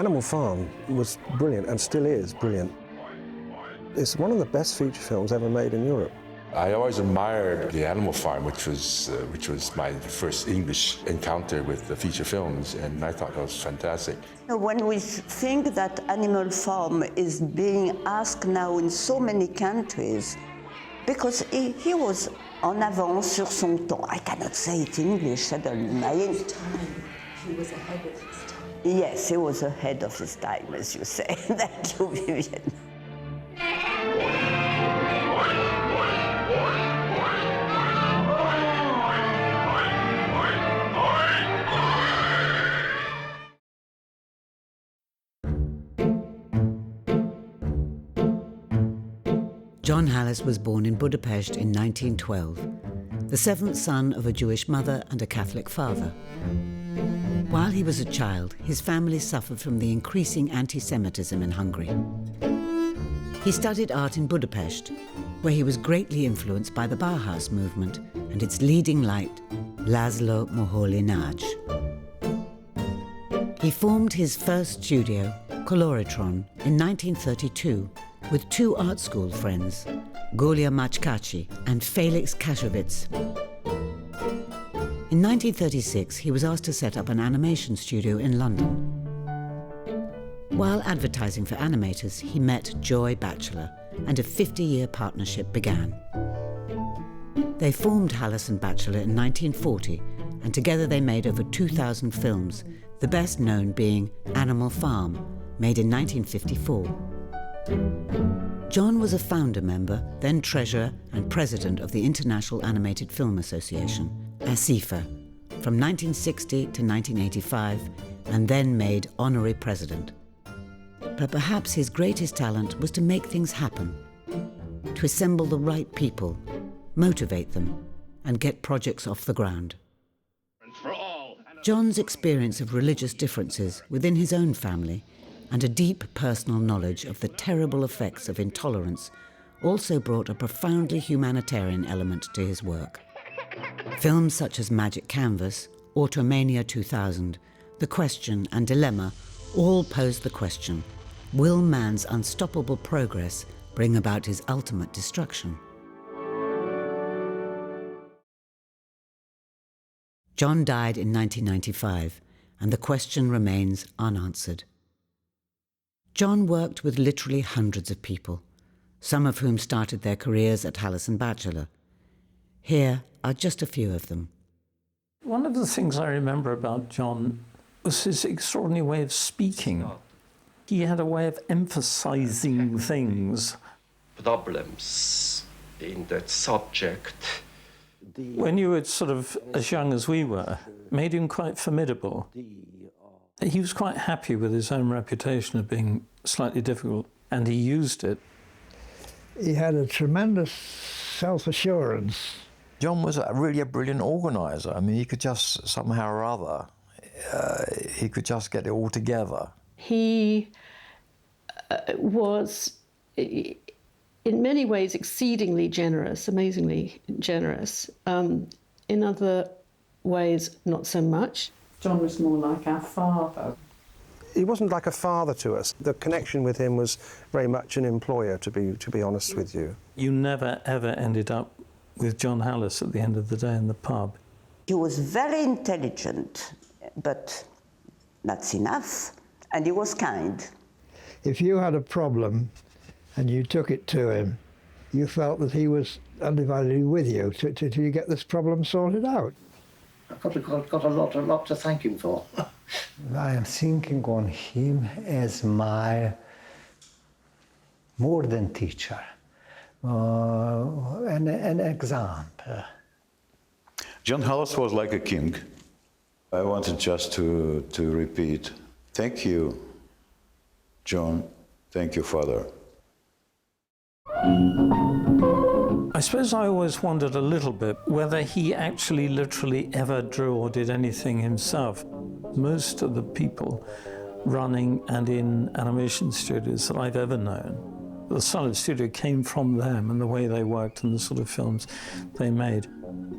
Animal Farm was brilliant and still is brilliant. It's one of the best feature films ever made in Europe. I always admired the Animal Farm, which was my first English encounter with the feature films, and I thought that was fantastic. When we think that Animal Farm is being asked now in so many countries, because he was en avance sur son temps. I cannot say it in English suddenly. He was ahead of his time. Yes, he was ahead of his time, as you say. Thank you, Vivian. John Halas was born in Budapest in 1912, the seventh son of a Jewish mother and a Catholic father. While he was a child, his family suffered from the increasing anti-Semitism in Hungary. He studied art in Budapest, where he was greatly influenced by the Bauhaus movement and its leading light, Laszlo Moholy-Nagy. He formed his first studio, Coloritron, in 1932, with two art school friends, Golia Machkachi and Felix Kashowitz. In 1936, he was asked to set up an animation studio in London. While advertising for animators, he met Joy Batchelor, and a 50-year partnership began. They formed Halas and Batchelor in 1940, and together they made over 2,000 films, the best known being Animal Farm, made in 1954. John was a founder member, then treasurer and president of the International Animated Film Association, ASIFA, from 1960 to 1985, and then made honorary president. But perhaps his greatest talent was to make things happen, to assemble the right people, motivate them, and get projects off the ground. John's experience of religious differences within his own family and a deep personal knowledge of the terrible effects of intolerance also brought a profoundly humanitarian element to his work. Films such as Magic Canvas, Automania 2000, The Question and Dilemma all posed the question, will man's unstoppable progress bring about his ultimate destruction? John died in 1995, and the question remains unanswered. John worked with literally hundreds of people, some of whom started their careers at Halas and Batchelor. Here are just a few of them. One of the things I remember about John was his extraordinary way of speaking. He had a way of emphasizing things. Problems in that subject. When you were sort of as young as we were, made him quite formidable. He was quite happy with his own reputation of being slightly difficult, and he used it. He had a tremendous self-assurance. John was really a brilliant organiser. I mean, he could just somehow or other, he could just get it all together. He was, in many ways, exceedingly generous, amazingly generous. In other ways, not so much. John was more like our father. He wasn't like a father to us. The connection with him was very much an employer, to be honest with you. You never, ever ended up with John Halas at the end of the day in the pub. He was very intelligent, but that's enough. And he was kind. If you had a problem and you took it to him, you felt that he was undividedly with you to get this problem sorted out. I've got a lot to thank him for. I am thinking on him as my more than teacher, an example. John Halas was like a king. I wanted just to repeat, thank you, John, thank you, Father. I suppose I always wondered a little bit whether he actually literally ever drew or did anything himself. Most of the people running and in animation studios that I've ever known, the style of the studio came from them and the way they worked and the sort of films they made.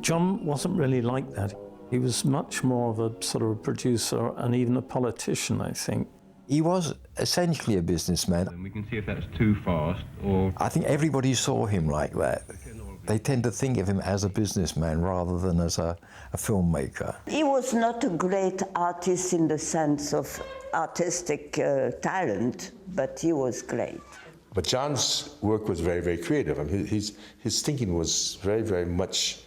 John wasn't really like that. He was much more of a sort of a producer and even a politician, I think. He was essentially a businessman. And we can see if that's too fast or... I think everybody saw him like that. They tend to think of him as a businessman rather than as a filmmaker. He was not a great artist in the sense of artistic talent, but he was great. But John's work was very, very creative. I mean, his thinking was very, very much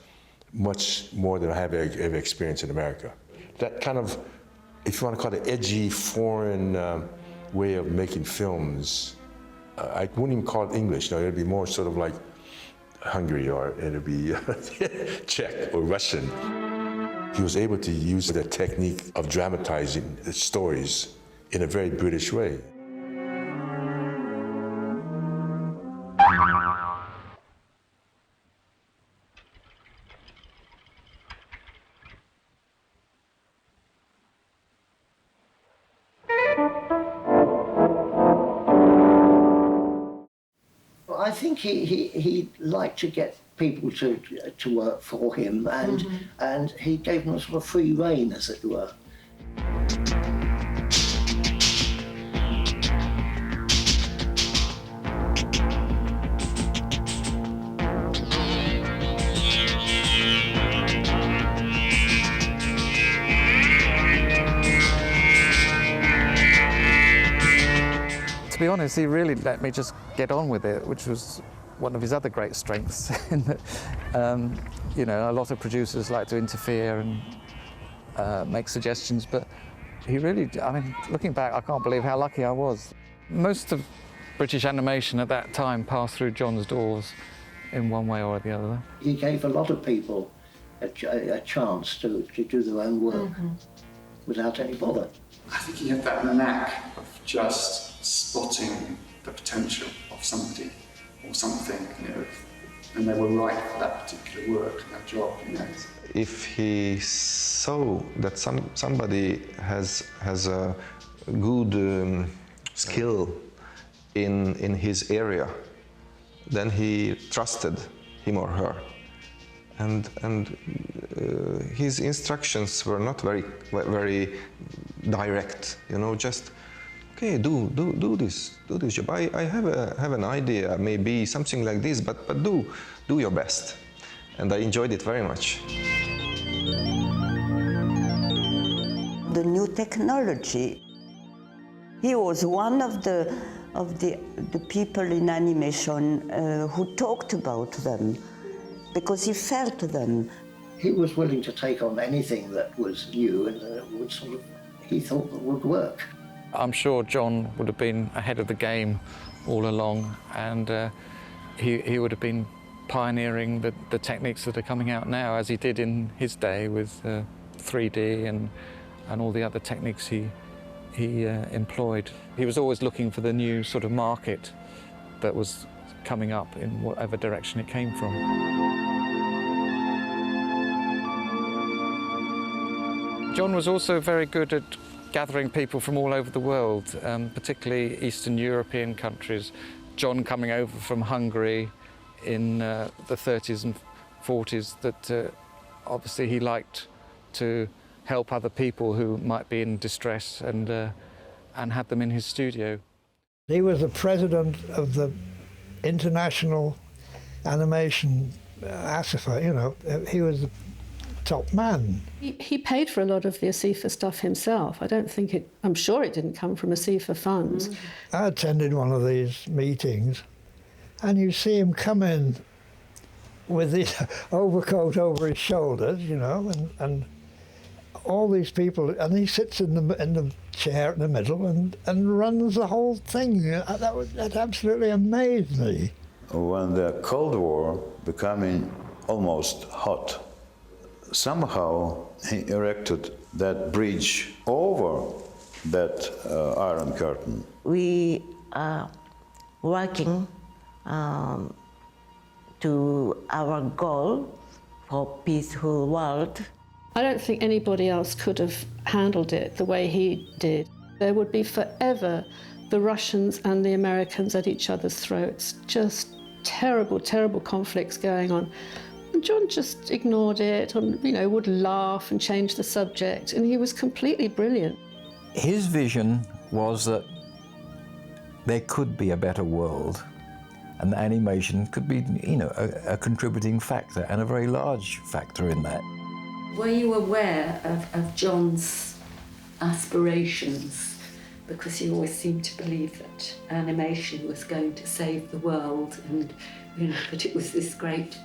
more than I have ever experienced in America. That kind of, if you want to call it edgy, foreign way of making films, I wouldn't even call it English. No, it'd be more sort of like Hungary, or it'd be Czech or Russian. He was able to use the technique of dramatizing the stories in a very British way. I think he liked to get people to work for him, and he gave them a sort of free rein, as it were. To be honest, he really let me just get on with it, which was one of his other great strengths. In that, you know, a lot of producers like to interfere and make suggestions, but he really, I mean, looking back, I can't believe how lucky I was. Most of British animation at that time passed through John's doors in one way or the other. He gave a lot of people a chance to do their own work without any bother. I think he had that knack of just spotting the potential of somebody or something, you know, and they were right for that particular work, that job, you know. If he saw that somebody has a good skill in his area, then he trusted him or her, and his instructions were not very direct, you know, just okay, do this job. I have an idea, maybe something like this, but do your best. And I enjoyed it very much. The new technology. He was one of the people in animation who talked about them, because he felt them. He was willing to take on anything that was new and would sort of, he thought would work. I'm sure John would have been ahead of the game all along, and he would have been pioneering the techniques that are coming out now, as he did in his day with 3D and all the other techniques he employed. He was always looking for the new sort of market that was coming up in whatever direction it came from. John was also very good at gathering people from all over the world, particularly Eastern European countries. John coming over from Hungary in the 30s and 40s, that obviously he liked to help other people who might be in distress and had them in his studio. He was the president of the International Animation ASIFA, you know, he was the top man. He paid for a lot of the ASIFA stuff himself. I'm sure it didn't come from ASIFA funds. I attended one of these meetings, and you see him come in with his overcoat over his shoulders, you know, and all these people, and he sits in the chair in the middle and runs the whole thing. That absolutely amazed me. When the Cold War becoming almost hot, somehow he erected that bridge over that Iron Curtain. We are working to our goal for peaceful world. I don't think anybody else could have handled it the way he did. There would be forever the Russians and the Americans at each other's throats, just terrible, terrible conflicts going on. And John just ignored it, and would laugh and change the subject, and he was completely brilliant. His vision was that there could be a better world, and that animation could be, you know, a contributing factor, and a very large factor in that. Were you aware of John's aspirations? Because he always seemed to believe that animation was going to save the world, and you know, that it was this great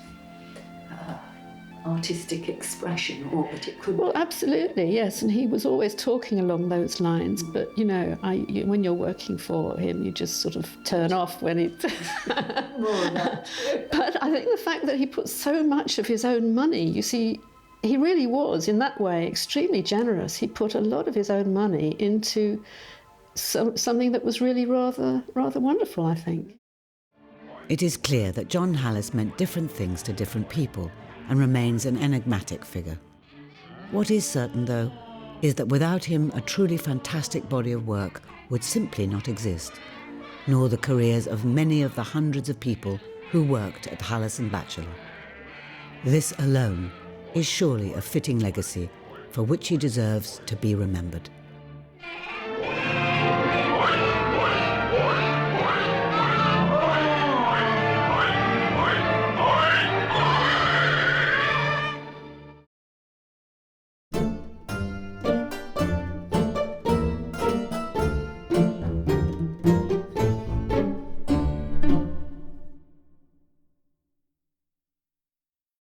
artistic expression, or that it could. Well, absolutely, yes, and he was always talking along those lines. But you know, when you're working for him, you just sort of turn off when it. But I think the fact that he put so much of his own money, you see, he really was in that way extremely generous. He put a lot of his own money into something that was really rather wonderful, I think. It is clear that John Halas meant different things to different people and remains an enigmatic figure. What is certain, though, is that without him a truly fantastic body of work would simply not exist, nor the careers of many of the hundreds of people who worked at Halas Batchelor. This alone is surely a fitting legacy for which he deserves to be remembered.